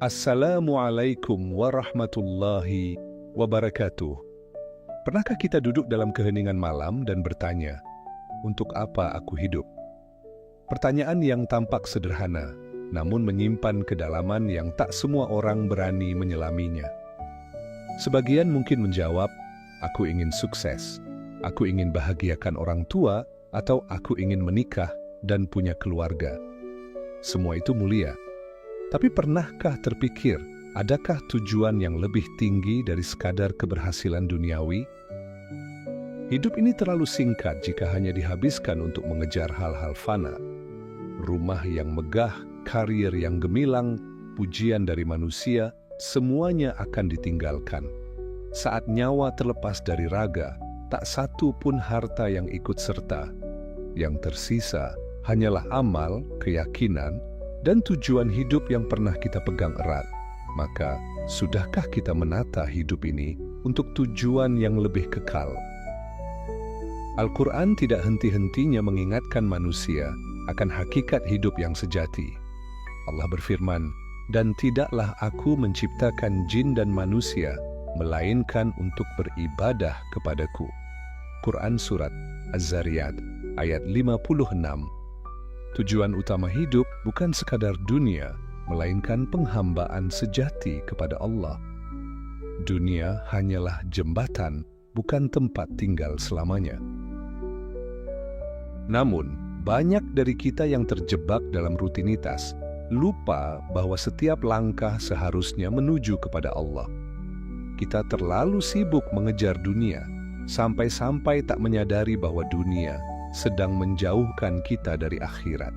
Assalamualaikum warahmatullahi wabarakatuh. Pernahkah kita duduk dalam keheningan malam dan bertanya, untuk apa aku hidup? Pertanyaan yang tampak sederhana, namun menyimpan kedalaman yang tak semua orang berani menyelaminya. Sebagian mungkin menjawab, aku ingin sukses, aku ingin bahagiakan orang tua, atau aku ingin menikah dan punya keluarga. Semua itu mulia. Tapi pernahkah terpikir, adakah tujuan yang lebih tinggi dari sekadar keberhasilan duniawi? Hidup ini terlalu singkat jika hanya dihabiskan untuk mengejar hal-hal fana. Rumah yang megah, karir yang gemilang, pujian dari manusia, semuanya akan ditinggalkan. Saat nyawa terlepas dari raga, tak satu pun harta yang ikut serta. Yang tersisa hanyalah amal, keyakinan, dan tujuan hidup yang pernah kita pegang erat. Maka, sudahkah kita menata hidup ini untuk tujuan yang lebih kekal? Al-Quran tidak henti-hentinya mengingatkan manusia akan hakikat hidup yang sejati. Allah berfirman, "Dan tidaklah aku menciptakan jin dan manusia, melainkan untuk beribadah kepadaku." Quran Surat Az-Zariyat, ayat 56. Tujuan utama hidup bukan sekadar dunia, melainkan penghambaan sejati kepada Allah. Dunia hanyalah jembatan, bukan tempat tinggal selamanya. Namun, banyak dari kita yang terjebak dalam rutinitas, lupa bahwa setiap langkah seharusnya menuju kepada Allah. Kita terlalu sibuk mengejar dunia, sampai-sampai tak menyadari bahwa dunia sedang menjauhkan kita dari akhirat.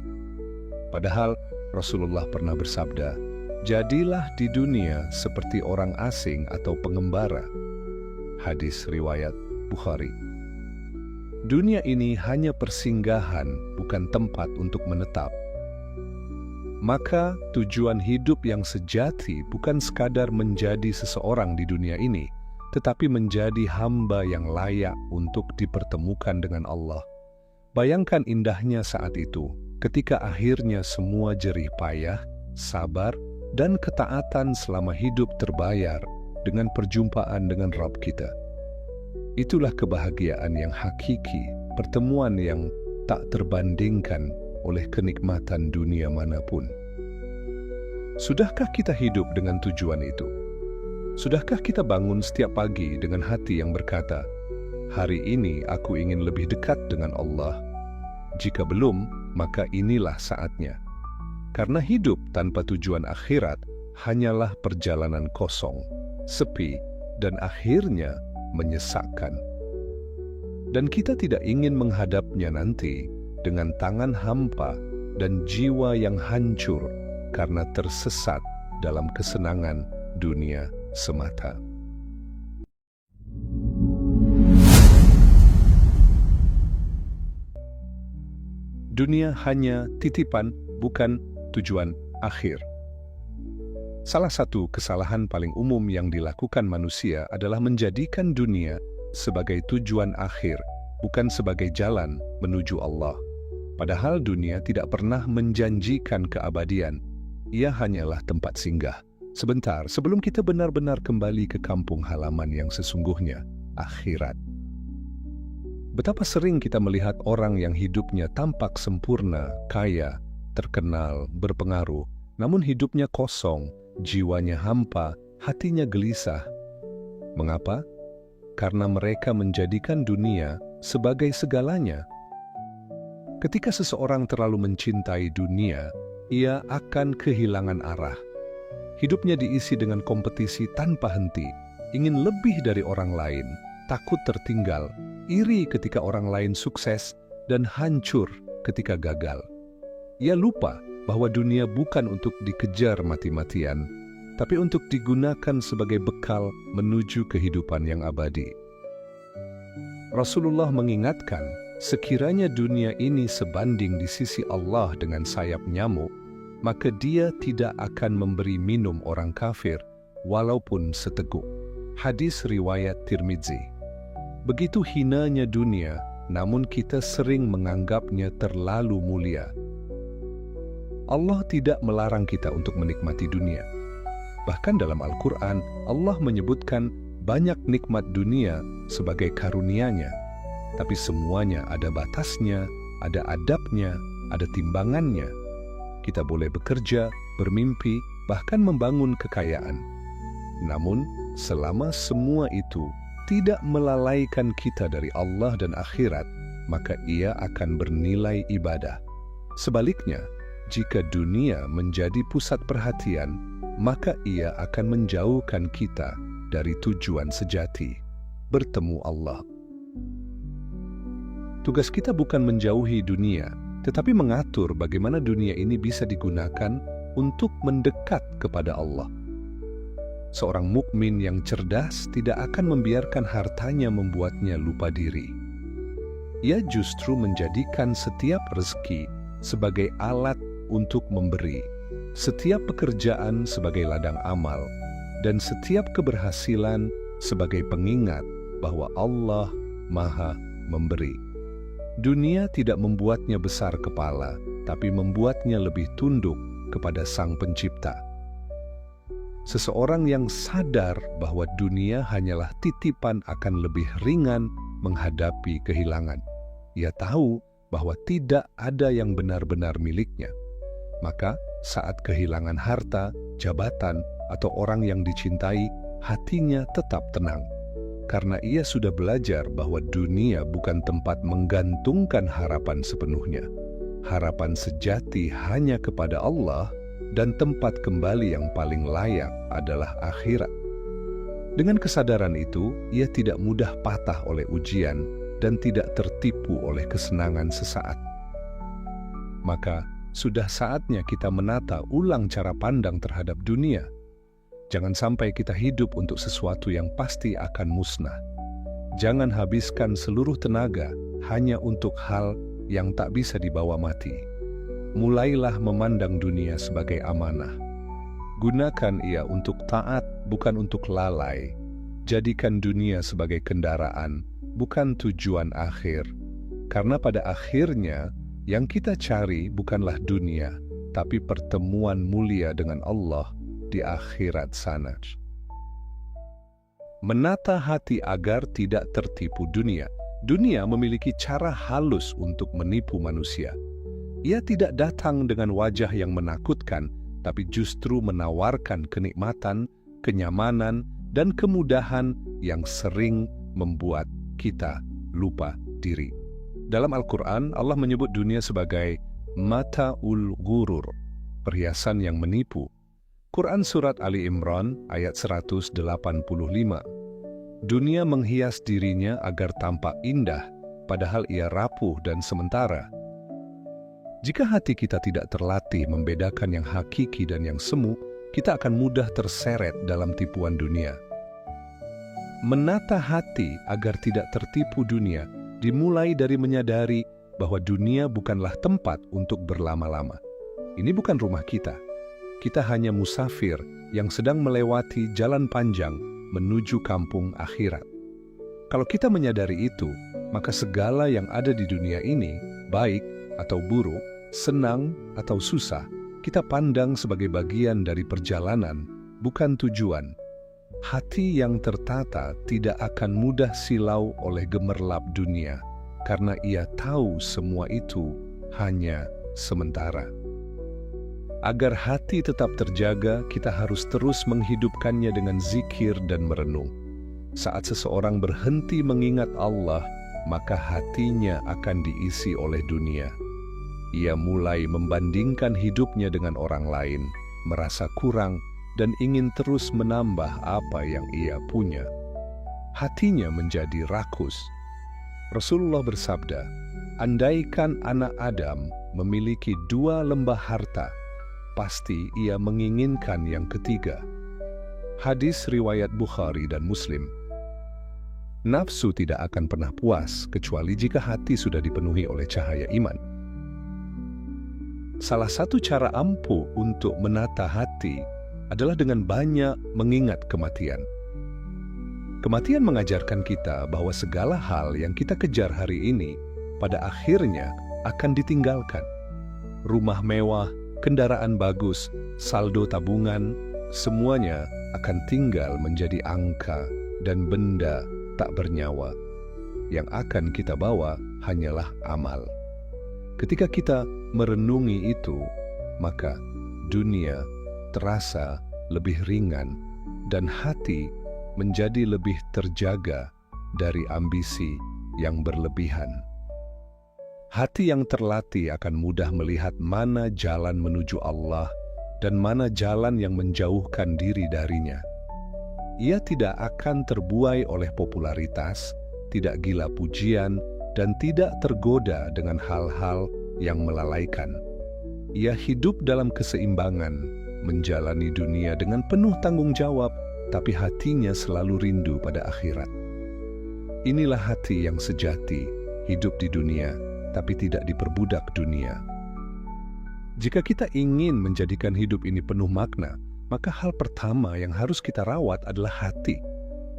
Padahal Rasulullah pernah bersabda, "Jadilah di dunia seperti orang asing atau pengembara." Hadis riwayat Bukhari. Dunia ini hanya persinggahan, bukan tempat untuk menetap. Maka tujuan hidup yang sejati bukan sekadar menjadi seseorang di dunia ini, tetapi menjadi hamba yang layak untuk dipertemukan dengan Allah. Bayangkan indahnya saat itu, ketika akhirnya semua jerih payah, sabar, dan ketaatan selama hidup terbayar dengan perjumpaan dengan Rabb kita. Itulah kebahagiaan yang hakiki, pertemuan yang tak terbandingkan oleh kenikmatan dunia manapun. Sudahkah kita hidup dengan tujuan itu? Sudahkah kita bangun setiap pagi dengan hati yang berkata, "Hari ini aku ingin lebih dekat dengan Allah"? Jika belum, maka inilah saatnya. Karena hidup tanpa tujuan akhirat hanyalah perjalanan kosong, sepi, dan akhirnya menyesakkan. Dan kita tidak ingin menghadapnya nanti dengan tangan hampa dan jiwa yang hancur karena tersesat dalam kesenangan dunia semata. Dunia hanya titipan, bukan tujuan akhir. Salah satu kesalahan paling umum yang dilakukan manusia adalah menjadikan dunia sebagai tujuan akhir, bukan sebagai jalan menuju Allah. Padahal dunia tidak pernah menjanjikan keabadian. Ia hanyalah tempat singgah. Sebentar sebelum kita benar-benar kembali ke kampung halaman yang sesungguhnya, akhirat. Betapa sering kita melihat orang yang hidupnya tampak sempurna, kaya, terkenal, berpengaruh, namun hidupnya kosong, jiwanya hampa, hatinya gelisah. Mengapa? Karena mereka menjadikan dunia sebagai segalanya. Ketika seseorang terlalu mencintai dunia, ia akan kehilangan arah. Hidupnya diisi dengan kompetisi tanpa henti, ingin lebih dari orang lain, takut tertinggal, iri ketika orang lain sukses, dan hancur ketika gagal. Ia lupa bahwa dunia bukan untuk dikejar mati-matian, tapi untuk digunakan sebagai bekal menuju kehidupan yang abadi. Rasulullah mengingatkan, sekiranya dunia ini sebanding di sisi Allah dengan sayap nyamuk, maka dia tidak akan memberi minum orang kafir, walaupun seteguk. Hadis riwayat Tirmidzi. Begitu hinanya dunia, namun kita sering menganggapnya terlalu mulia. Allah tidak melarang kita untuk menikmati dunia. Bahkan dalam Al-Quran, Allah menyebutkan banyak nikmat dunia sebagai karunia-Nya. Tapi semuanya ada batasnya, ada adabnya, ada timbangannya. Kita boleh bekerja, bermimpi, bahkan membangun kekayaan. Namun, selama semua itu tidak melalaikan kita dari Allah dan akhirat, maka ia akan bernilai ibadah. Sebaliknya, jika dunia menjadi pusat perhatian, maka ia akan menjauhkan kita dari tujuan sejati, bertemu Allah. Tugas kita bukan menjauhi dunia, tetapi mengatur bagaimana dunia ini bisa digunakan untuk mendekat kepada Allah. Seorang mukmin yang cerdas tidak akan membiarkan hartanya membuatnya lupa diri. Ia justru menjadikan setiap rezeki sebagai alat untuk memberi, setiap pekerjaan sebagai ladang amal, dan setiap keberhasilan sebagai pengingat bahwa Allah Maha Memberi. Dunia tidak membuatnya besar kepala, tapi membuatnya lebih tunduk kepada Sang Pencipta. Seseorang yang sadar bahwa dunia hanyalah titipan akan lebih ringan menghadapi kehilangan. Ia tahu bahwa tidak ada yang benar-benar miliknya. Maka saat kehilangan harta, jabatan, atau orang yang dicintai, hatinya tetap tenang. Karena ia sudah belajar bahwa dunia bukan tempat menggantungkan harapan sepenuhnya. Harapan sejati hanya kepada Allah, dan tempat kembali yang paling layak adalah akhirat. Dengan kesadaran itu, ia tidak mudah patah oleh ujian dan tidak tertipu oleh kesenangan sesaat. Maka, sudah saatnya kita menata ulang cara pandang terhadap dunia. Jangan sampai kita hidup untuk sesuatu yang pasti akan musnah. Jangan habiskan seluruh tenaga hanya untuk hal yang tak bisa dibawa mati. Mulailah memandang dunia sebagai amanah. Gunakan ia untuk taat, bukan untuk lalai. Jadikan dunia sebagai kendaraan, bukan tujuan akhir. Karena pada akhirnya, yang kita cari bukanlah dunia, tapi pertemuan mulia dengan Allah di akhirat sana. Menata hati agar tidak tertipu dunia. Dunia memiliki cara halus untuk menipu manusia. Ia tidak datang dengan wajah yang menakutkan, tapi justru menawarkan kenikmatan, kenyamanan, dan kemudahan yang sering membuat kita lupa diri. Dalam Al-Quran, Allah menyebut dunia sebagai mata'ul ghurur, perhiasan yang menipu. Quran Surat Ali Imran ayat 185. Dunia menghias dirinya agar tampak indah, padahal ia rapuh dan sementara. Jika hati kita tidak terlatih membedakan yang hakiki dan yang semu, kita akan mudah terseret dalam tipuan dunia. Menata hati agar tidak tertipu dunia dimulai dari menyadari bahwa dunia bukanlah tempat untuk berlama-lama. Ini bukan rumah kita. Kita hanya musafir yang sedang melewati jalan panjang menuju kampung akhirat. Kalau kita menyadari itu, maka segala yang ada di dunia ini, baik atau buruk, senang atau susah, kita pandang sebagai bagian dari perjalanan, bukan tujuan. Hati yang tertata tidak akan mudah silau oleh gemerlap dunia, karena ia tahu semua itu hanya sementara. Agar hati tetap terjaga, kita harus terus menghidupkannya dengan zikir dan merenung. Saat seseorang berhenti mengingat Allah, maka hatinya akan diisi oleh dunia. Ia mulai membandingkan hidupnya dengan orang lain, merasa kurang, dan ingin terus menambah apa yang ia punya. Hatinya menjadi rakus. Rasulullah bersabda, andaikan anak Adam memiliki 2 lembah harta, pasti ia menginginkan yang ketiga. Hadis riwayat Bukhari dan Muslim. Nafsu tidak akan pernah puas kecuali jika hati sudah dipenuhi oleh cahaya iman. Salah satu cara ampuh untuk menata hati adalah dengan banyak mengingat kematian. Kematian mengajarkan kita bahwa segala hal yang kita kejar hari ini pada akhirnya akan ditinggalkan. Rumah mewah, kendaraan bagus, saldo tabungan, semuanya akan tinggal menjadi angka dan benda tak bernyawa. Yang akan kita bawa hanyalah amal. Ketika kita merenungi itu, maka dunia terasa lebih ringan dan hati menjadi lebih terjaga dari ambisi yang berlebihan. Hati yang terlatih akan mudah melihat mana jalan menuju Allah dan mana jalan yang menjauhkan diri darinya. Ia tidak akan terbuai oleh popularitas, tidak gila pujian, dan tidak tergoda dengan hal-hal yang melalaikan. Ia hidup dalam keseimbangan, menjalani dunia dengan penuh tanggung jawab, tapi hatinya selalu rindu pada akhirat. Inilah hati yang sejati, hidup di dunia, tapi tidak diperbudak dunia. Jika kita ingin menjadikan hidup ini penuh makna, maka hal pertama yang harus kita rawat adalah hati.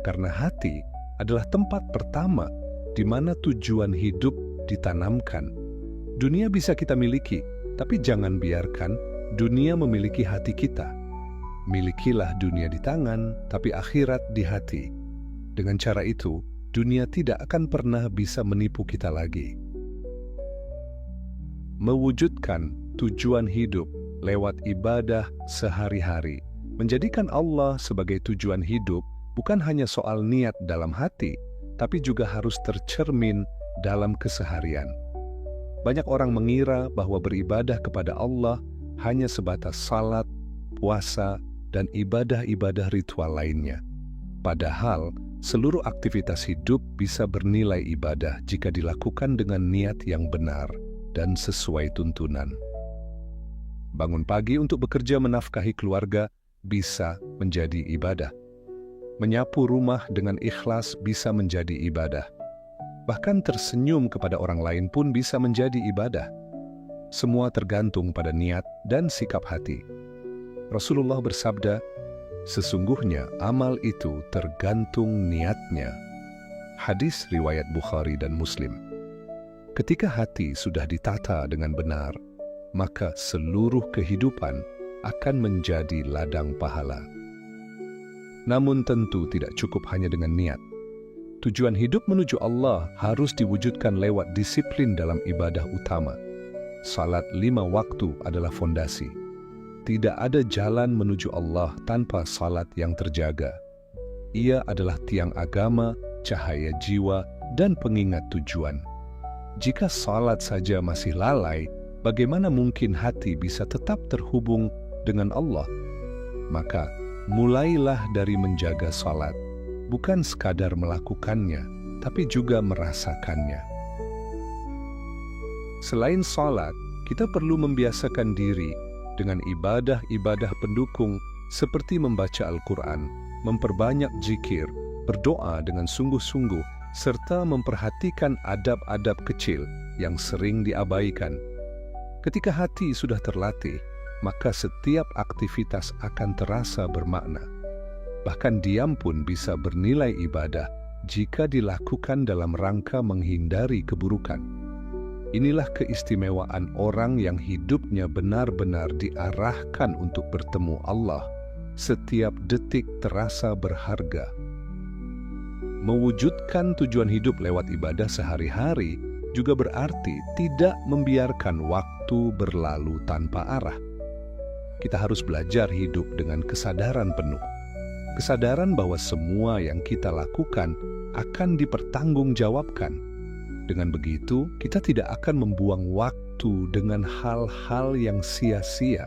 Karena hati adalah tempat pertama di mana tujuan hidup ditanamkan. Dunia bisa kita miliki, tapi jangan biarkan dunia memiliki hati kita. Milikilah dunia di tangan, tapi akhirat di hati. Dengan cara itu, dunia tidak akan pernah bisa menipu kita lagi. Mewujudkan tujuan hidup lewat ibadah sehari-hari, menjadikan Allah sebagai tujuan hidup bukan hanya soal niat dalam hati, tapi juga harus tercermin dalam keseharian. Banyak orang mengira bahwa beribadah kepada Allah hanya sebatas salat, puasa, dan ibadah-ibadah ritual lainnya. Padahal, seluruh aktivitas hidup bisa bernilai ibadah jika dilakukan dengan niat yang benar dan sesuai tuntunan. Bangun pagi untuk bekerja menafkahi keluarga bisa menjadi ibadah. Menyapu rumah dengan ikhlas bisa menjadi ibadah. Bahkan tersenyum kepada orang lain pun bisa menjadi ibadah. Semua tergantung pada niat dan sikap hati. Rasulullah bersabda, "Sesungguhnya amal itu tergantung niatnya." Hadis riwayat Bukhari dan Muslim. Ketika hati sudah ditata dengan benar, maka seluruh kehidupan akan menjadi ladang pahala. Namun tentu tidak cukup hanya dengan niat. Tujuan hidup menuju Allah harus diwujudkan lewat disiplin dalam ibadah utama. Salat 5 waktu adalah fondasi. Tidak ada jalan menuju Allah tanpa salat yang terjaga. Ia adalah tiang agama, cahaya jiwa, dan pengingat tujuan. Jika salat saja masih lalai, bagaimana mungkin hati bisa tetap terhubung dengan Allah? Maka, mulailah dari menjaga salat, bukan sekadar melakukannya, tapi juga merasakannya. Selain salat, kita perlu membiasakan diri dengan ibadah-ibadah pendukung seperti membaca Al-Quran, memperbanyak zikir, berdoa dengan sungguh-sungguh, serta memperhatikan adab-adab kecil yang sering diabaikan. Ketika hati sudah terlatih, maka setiap aktivitas akan terasa bermakna. Bahkan diam pun bisa bernilai ibadah jika dilakukan dalam rangka menghindari keburukan. Inilah keistimewaan orang yang hidupnya benar-benar diarahkan untuk bertemu Allah. Setiap detik terasa berharga. Mewujudkan tujuan hidup lewat ibadah sehari-hari juga berarti tidak membiarkan waktu berlalu tanpa arah. Kita harus belajar hidup dengan kesadaran penuh. Kesadaran bahwa semua yang kita lakukan akan dipertanggungjawabkan. Dengan begitu, kita tidak akan membuang waktu dengan hal-hal yang sia-sia.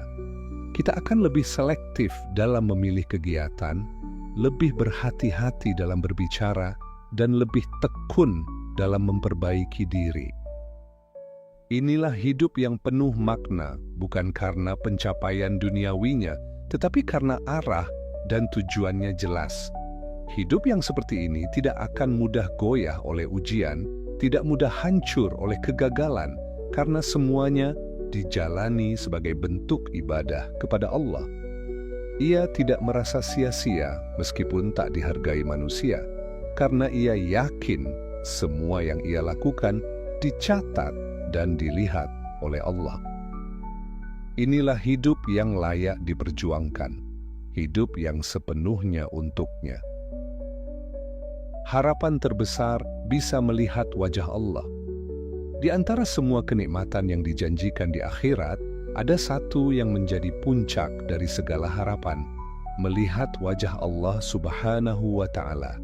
Kita akan lebih selektif dalam memilih kegiatan, lebih berhati-hati dalam berbicara, dan lebih tekun dalam memperbaiki diri. Inilah hidup yang penuh makna, bukan karena pencapaian duniawinya, tetapi karena arah dan tujuannya jelas. Hidup yang seperti ini tidak akan mudah goyah oleh ujian, tidak mudah hancur oleh kegagalan, karena semuanya dijalani sebagai bentuk ibadah kepada Allah. Ia tidak merasa sia-sia meskipun tak dihargai manusia, karena ia yakin semua yang ia lakukan dicatat dan dilihat oleh Allah. Inilah hidup yang layak diperjuangkan. hidup yang sepenuhnya untuknya. Harapan terbesar bisa melihat wajah Allah. Di antara semua kenikmatan yang dijanjikan di akhirat, ada satu yang menjadi puncak dari segala harapan, melihat wajah Allah Subhanahu wa Ta'ala.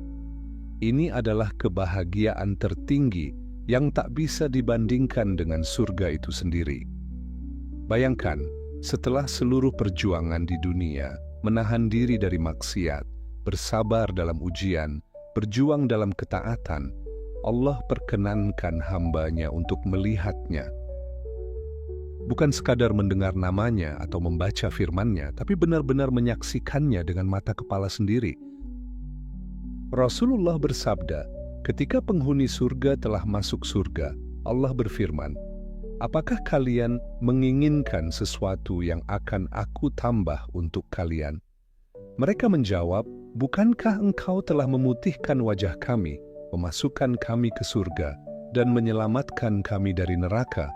Ini adalah kebahagiaan tertinggi yang tak bisa dibandingkan dengan surga itu sendiri. Bayangkan, setelah seluruh perjuangan di dunia, menahan diri dari maksiat, bersabar dalam ujian, berjuang dalam ketaatan, Allah perkenankan hamba-Nya untuk melihatnya. Bukan sekadar mendengar namanya atau membaca firman-Nya, tapi benar-benar menyaksikannya dengan mata kepala sendiri. Rasulullah bersabda, ketika penghuni surga telah masuk surga, Allah berfirman, "Apakah kalian menginginkan sesuatu yang akan Aku tambah untuk kalian?" Mereka menjawab, "Bukankah Engkau telah memutihkan wajah kami, memasukkan kami ke surga, dan menyelamatkan kami dari neraka?"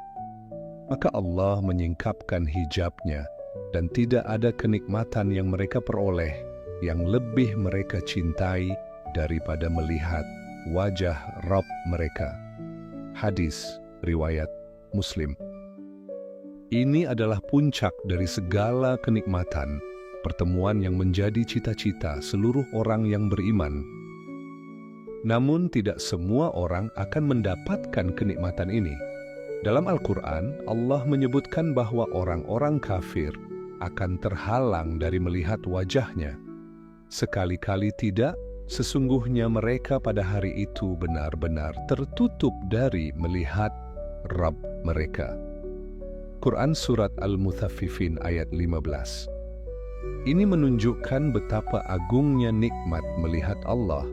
Maka Allah menyingkapkan hijab-Nya, dan tidak ada kenikmatan yang mereka peroleh yang lebih mereka cintai daripada melihat wajah Rabb mereka. Hadis riwayat Muslim. Ini adalah puncak dari segala kenikmatan, pertemuan yang menjadi cita-cita seluruh orang yang beriman. Namun tidak semua orang akan mendapatkan kenikmatan ini. Dalam Al-Quran, Allah menyebutkan bahwa orang-orang kafir akan terhalang dari melihat wajah-Nya. Sekali-kali tidak, sesungguhnya mereka pada hari itu benar-benar tertutup dari melihat Rabb mereka. Quran Surat Al-Mutaffifin ayat 15. Ini menunjukkan betapa agungnya nikmat melihat Allah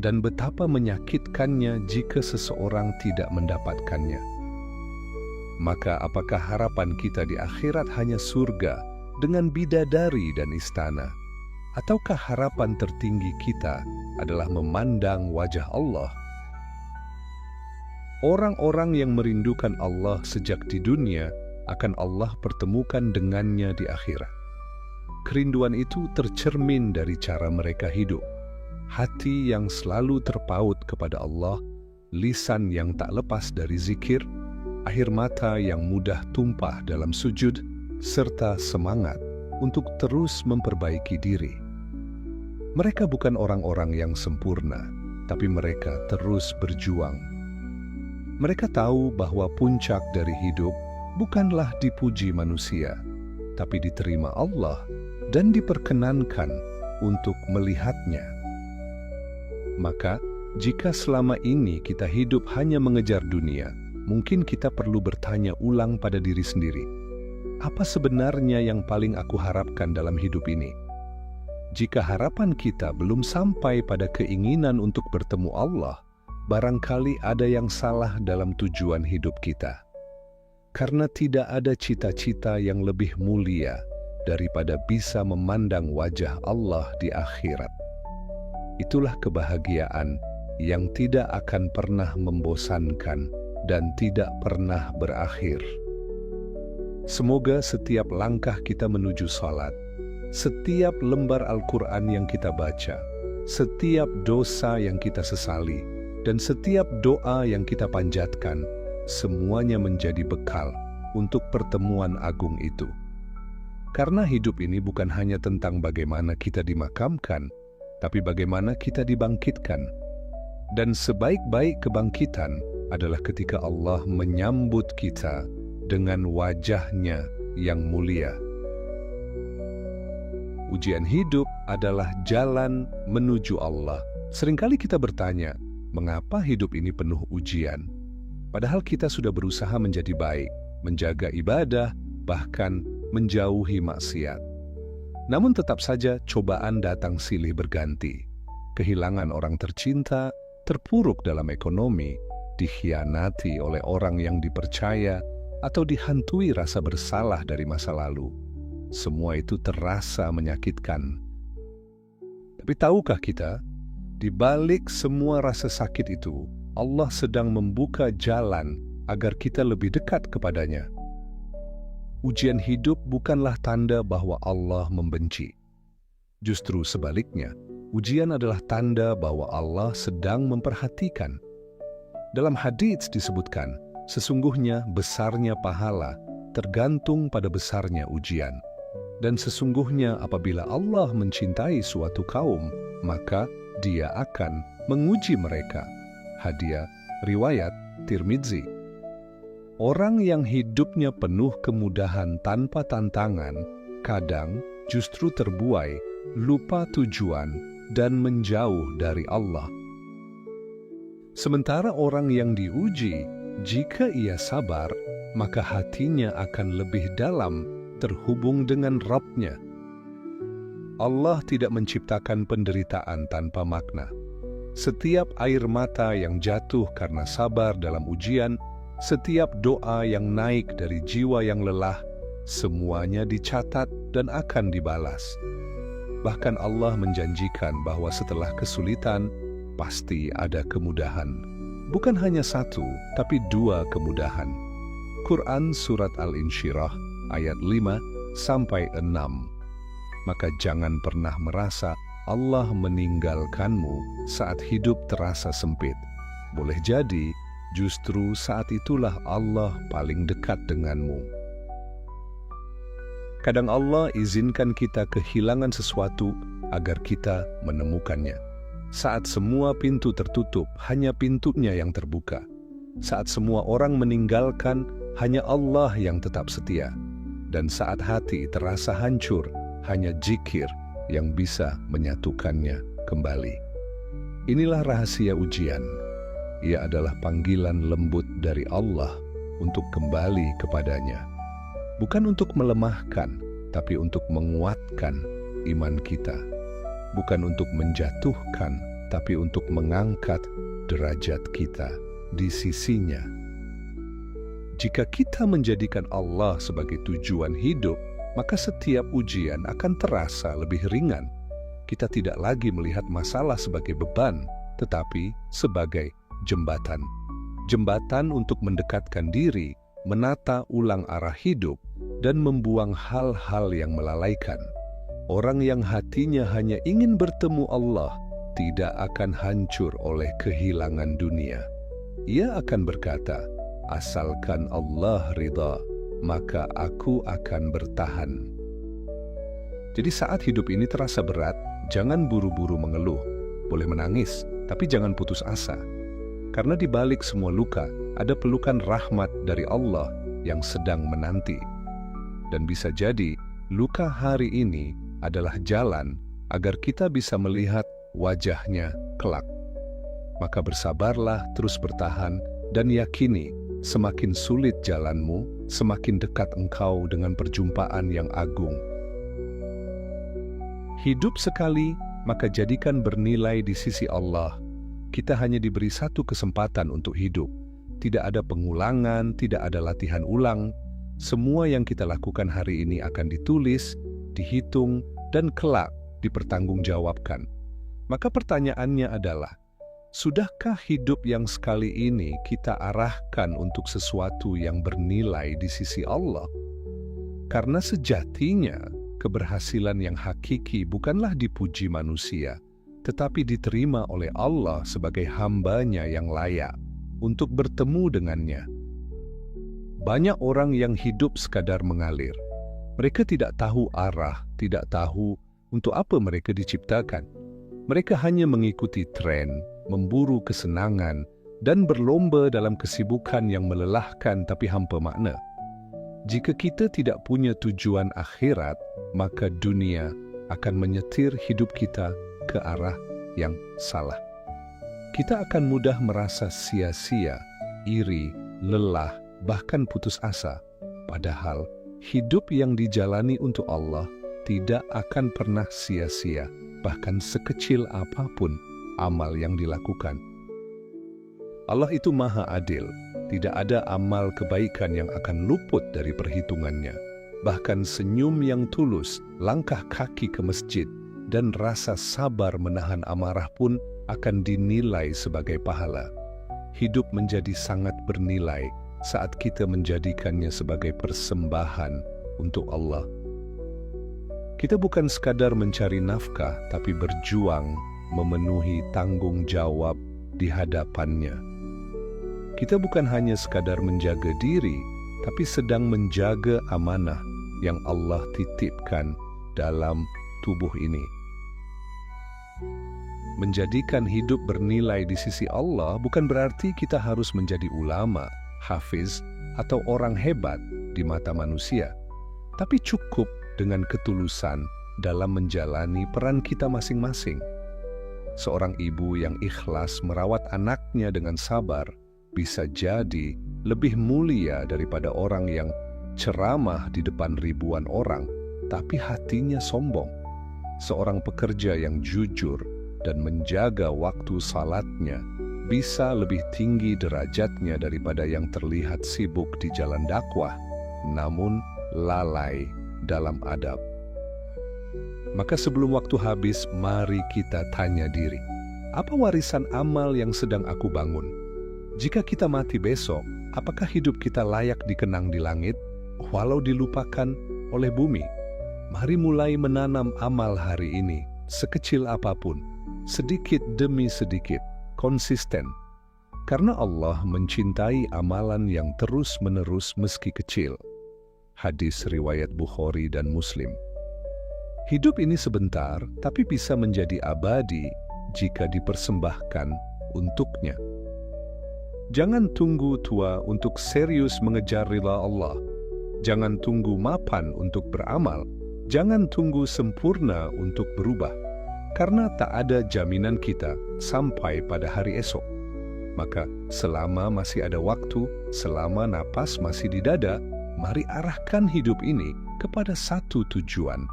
dan betapa menyakitkannya jika seseorang tidak mendapatkannya. Maka apakah harapan kita di akhirat hanya surga dengan bidadari dan istana? Ataukah harapan tertinggi kita adalah memandang wajah Allah? Orang-orang yang merindukan Allah sejak di dunia akan Allah pertemukan dengannya di akhirat. Kerinduan itu tercermin dari cara mereka hidup. Hati yang selalu terpaut kepada Allah, lisan yang tak lepas dari zikir, air mata yang mudah tumpah dalam sujud, serta semangat untuk terus memperbaiki diri. Mereka bukan orang-orang yang sempurna, tapi mereka terus berjuang. Mereka tahu bahwa puncak dari hidup bukanlah dipuji manusia, tapi diterima Allah dan diperkenankan untuk melihatnya. Maka, jika selama ini kita hidup hanya mengejar dunia, mungkin kita perlu bertanya ulang pada diri sendiri, apa sebenarnya yang paling aku harapkan dalam hidup ini? Jika harapan kita belum sampai pada keinginan untuk bertemu Allah, barangkali ada yang salah dalam tujuan hidup kita. Karena tidak ada cita-cita yang lebih mulia daripada bisa memandang wajah Allah di akhirat. Itulah kebahagiaan yang tidak akan pernah membosankan dan tidak pernah berakhir. Semoga setiap langkah kita menuju salat, setiap lembar Al-Quran yang kita baca, setiap dosa yang kita sesali, dan setiap doa yang kita panjatkan, semuanya menjadi bekal untuk pertemuan agung itu. Karena hidup ini bukan hanya tentang bagaimana kita dimakamkan, tapi bagaimana kita dibangkitkan. Dan sebaik-baik kebangkitan adalah ketika Allah menyambut kita dengan wajah-Nya yang mulia. Ujian hidup adalah jalan menuju Allah. Seringkali kita bertanya, mengapa hidup ini penuh ujian? Padahal kita sudah berusaha menjadi baik, menjaga ibadah, bahkan menjauhi maksiat. Namun tetap saja cobaan datang silih berganti. Kehilangan orang tercinta, terpuruk dalam ekonomi, dikhianati oleh orang yang dipercaya, atau dihantui rasa bersalah dari masa lalu. Semua itu terasa menyakitkan. Tapi tahukah kita, di balik semua rasa sakit itu, Allah sedang membuka jalan agar kita lebih dekat kepadanya. Ujian hidup bukanlah tanda bahwa Allah membenci. Justru sebaliknya, ujian adalah tanda bahwa Allah sedang memperhatikan. Dalam hadits disebutkan, sesungguhnya besarnya pahala tergantung pada besarnya ujian. Dan sesungguhnya apabila Allah mencintai suatu kaum, maka Dia akan menguji mereka. Hadiah riwayat Tirmidzi. Orang yang hidupnya penuh kemudahan tanpa tantangan, kadang justru terbuai, lupa tujuan, dan menjauh dari Allah. Sementara orang yang diuji, jika ia sabar, maka hatinya akan lebih dalam terhubung dengan Rabb-Nya. Allah tidak menciptakan penderitaan tanpa makna. Setiap air mata yang jatuh karena sabar dalam ujian, setiap doa yang naik dari jiwa yang lelah, semuanya dicatat dan akan dibalas. Bahkan Allah menjanjikan bahwa setelah kesulitan, pasti ada kemudahan. Bukan hanya satu, tapi dua kemudahan. Quran Surat Al-Insyirah ayat 5-6. Maka jangan pernah merasa Allah meninggalkanmu saat hidup terasa sempit. Boleh jadi, justru saat itulah Allah paling dekat denganmu. Kadang Allah izinkan kita kehilangan sesuatu agar kita menemukannya. Saat semua pintu tertutup, hanya pintunya yang terbuka. Saat semua orang meninggalkan, hanya Allah yang tetap setia. Dan saat hati terasa hancur, hanya zikir yang bisa menyatukannya kembali. Inilah rahasia ujian. Ia adalah panggilan lembut dari Allah untuk kembali kepadanya. Bukan untuk melemahkan, tapi untuk menguatkan iman kita. Bukan untuk menjatuhkan, tapi untuk mengangkat derajat kita di sisinya. Jika kita menjadikan Allah sebagai tujuan hidup, maka setiap ujian akan terasa lebih ringan. Kita tidak lagi melihat masalah sebagai beban, tetapi sebagai jembatan. Jembatan untuk mendekatkan diri, menata ulang arah hidup, dan membuang hal-hal yang melalaikan. Orang yang hatinya hanya ingin bertemu Allah, tidak akan hancur oleh kehilangan dunia. Ia akan berkata, asalkan Allah ridha, maka aku akan bertahan. Jadi saat hidup ini terasa berat, jangan buru-buru mengeluh. Boleh menangis, tapi jangan putus asa. Karena di balik semua luka, ada pelukan rahmat dari Allah yang sedang menanti. Dan bisa jadi, luka hari ini adalah jalan agar kita bisa melihat wajahnya kelak. Maka bersabarlah, terus bertahan, dan yakini semakin sulit jalanmu, semakin dekat engkau dengan perjumpaan yang agung. Hidup sekali, maka jadikan bernilai di sisi Allah. Kita hanya diberi satu kesempatan untuk hidup. Tidak ada pengulangan, tidak ada latihan ulang. Semua yang kita lakukan hari ini akan ditulis, dihitung, dan kelak dipertanggungjawabkan. Maka pertanyaannya adalah, sudahkah hidup yang sekali ini kita arahkan untuk sesuatu yang bernilai di sisi Allah? Karena sejatinya, keberhasilan yang hakiki bukanlah dipuji manusia, tetapi diterima oleh Allah sebagai hamba-Nya yang layak untuk bertemu dengannya. Banyak orang yang hidup sekadar mengalir. Mereka tidak tahu arah, tidak tahu untuk apa mereka diciptakan. Mereka hanya mengikuti tren, memburu kesenangan, dan berlomba dalam kesibukan yang melelahkan tapi hampa makna. Jika kita tidak punya tujuan akhirat, maka dunia akan menyetir hidup kita ke arah yang salah. Kita akan mudah merasa sia-sia, iri, lelah, bahkan putus asa. Padahal hidup yang dijalani untuk Allah tidak akan pernah sia-sia, bahkan sekecil apapun amal yang dilakukan. Allah itu Maha Adil. Tidak ada amal kebaikan yang akan luput dari perhitungannya. Bahkan senyum yang tulus, langkah kaki ke masjid, dan rasa sabar menahan amarah pun akan dinilai sebagai pahala. Hidup menjadi sangat bernilai saat kita menjadikannya sebagai persembahan untuk Allah. Kita bukan sekadar mencari nafkah, tapi berjuang memenuhi tanggung jawab di hadapannya. Kita bukan hanya sekadar menjaga diri, tapi sedang menjaga amanah yang Allah titipkan dalam tubuh ini. Menjadikan hidup bernilai di sisi Allah bukan berarti kita harus menjadi ulama, hafiz, atau orang hebat di mata manusia, tapi cukup dengan ketulusan dalam menjalani peran kita masing-masing. Seorang ibu yang ikhlas merawat anaknya dengan sabar bisa jadi lebih mulia daripada orang yang ceramah di depan ribuan orang, tapi hatinya sombong. Seorang pekerja yang jujur dan menjaga waktu salatnya bisa lebih tinggi derajatnya daripada yang terlihat sibuk di jalan dakwah, namun lalai dalam adab. Maka sebelum waktu habis, mari kita tanya diri, apa warisan amal yang sedang aku bangun? Jika kita mati besok, apakah hidup kita layak dikenang di langit, walau dilupakan oleh bumi? Mari mulai menanam amal hari ini, sekecil apapun, sedikit demi sedikit, konsisten. Karena Allah mencintai amalan yang terus-menerus meski kecil. Hadis riwayat Bukhari dan Muslim. Hidup ini sebentar, tapi bisa menjadi abadi jika dipersembahkan untuknya. Jangan tunggu tua untuk serius mengejar ridha Allah. Jangan tunggu mapan untuk beramal. Jangan tunggu sempurna untuk berubah. Karena tak ada jaminan kita sampai pada hari esok. Maka selama masih ada waktu, selama napas masih di dada, mari arahkan hidup ini kepada satu tujuan.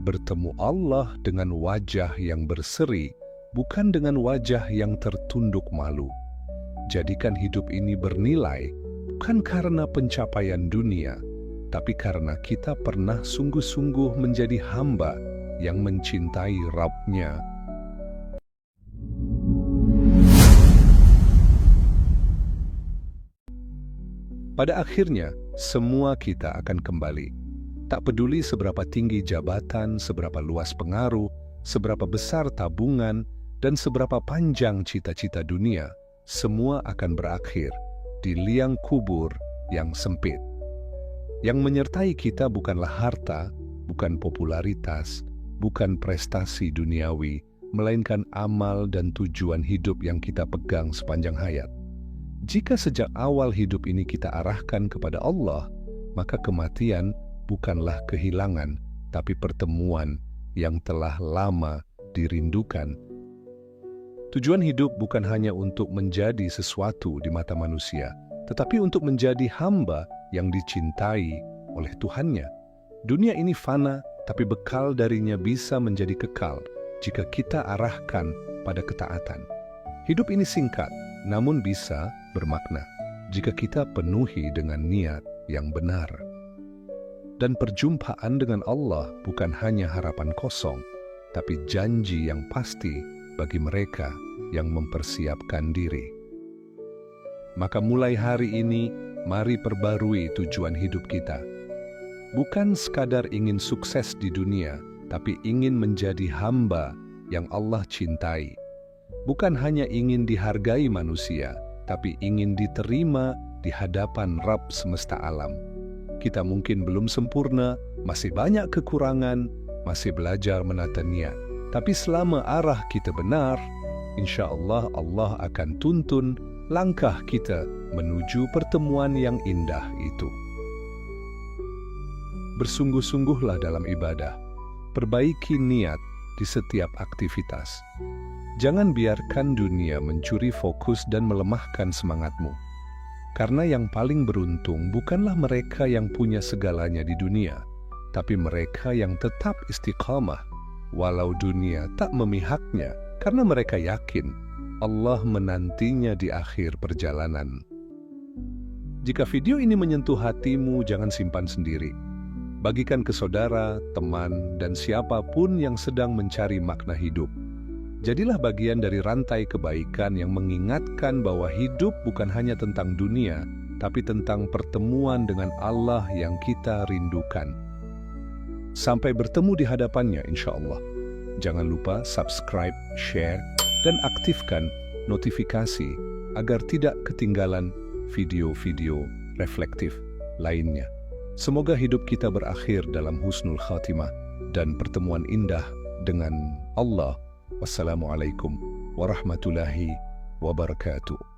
Bertemu Allah dengan wajah yang berseri, bukan dengan wajah yang tertunduk malu. Jadikan hidup ini bernilai, bukan karena pencapaian dunia, tapi karena kita pernah sungguh-sungguh menjadi hamba yang mencintai Rabb-Nya. Pada akhirnya, semua kita akan kembali. Tak peduli seberapa tinggi jabatan, seberapa luas pengaruh, seberapa besar tabungan, dan seberapa panjang cita-cita dunia, semua akan berakhir di liang kubur yang sempit. Yang menyertai kita bukanlah harta, bukan popularitas, bukan prestasi duniawi, melainkan amal dan tujuan hidup yang kita pegang sepanjang hayat. Jika sejak awal hidup ini kita arahkan kepada Allah, maka kematian bukanlah kehilangan, tapi pertemuan yang telah lama dirindukan. Tujuan hidup bukan hanya untuk menjadi sesuatu di mata manusia, tetapi untuk menjadi hamba yang dicintai oleh Tuhannya. Dunia ini fana, tapi bekal darinya bisa menjadi kekal jika kita arahkan pada ketaatan. Hidup ini singkat, namun bisa bermakna jika kita penuhi dengan niat yang benar. Dan perjumpaan dengan Allah bukan hanya harapan kosong, tapi janji yang pasti bagi mereka yang mempersiapkan diri. Maka mulai hari ini, mari perbarui tujuan hidup kita. Bukan sekadar ingin sukses di dunia, tapi ingin menjadi hamba yang Allah cintai. Bukan hanya ingin dihargai manusia, tapi ingin diterima di hadapan Rabb semesta alam. Kita mungkin belum sempurna, masih banyak kekurangan, masih belajar menata niat. Tapi selama arah kita benar, insya Allah Allah akan tuntun langkah kita menuju pertemuan yang indah itu. Bersungguh-sungguhlah dalam ibadah, perbaiki niat di setiap aktivitas. Jangan biarkan dunia mencuri fokus dan melemahkan semangatmu. Karena yang paling beruntung bukanlah mereka yang punya segalanya di dunia, tapi mereka yang tetap istiqamah, walau dunia tak memihaknya, karena mereka yakin Allah menantinya di akhir perjalanan. Jika video ini menyentuh hatimu, jangan simpan sendiri. Bagikan ke saudara, teman, dan siapapun yang sedang mencari makna hidup. Jadilah bagian dari rantai kebaikan yang mengingatkan bahwa hidup bukan hanya tentang dunia, tapi tentang pertemuan dengan Allah yang kita rindukan. Sampai bertemu di hadapannya insya Allah. Jangan lupa subscribe, share, dan aktifkan notifikasi agar tidak ketinggalan video-video reflektif lainnya. Semoga hidup kita berakhir dalam husnul khatimah dan pertemuan indah dengan Allah. Wassalamualaikum warahmatullahi wabarakatuh.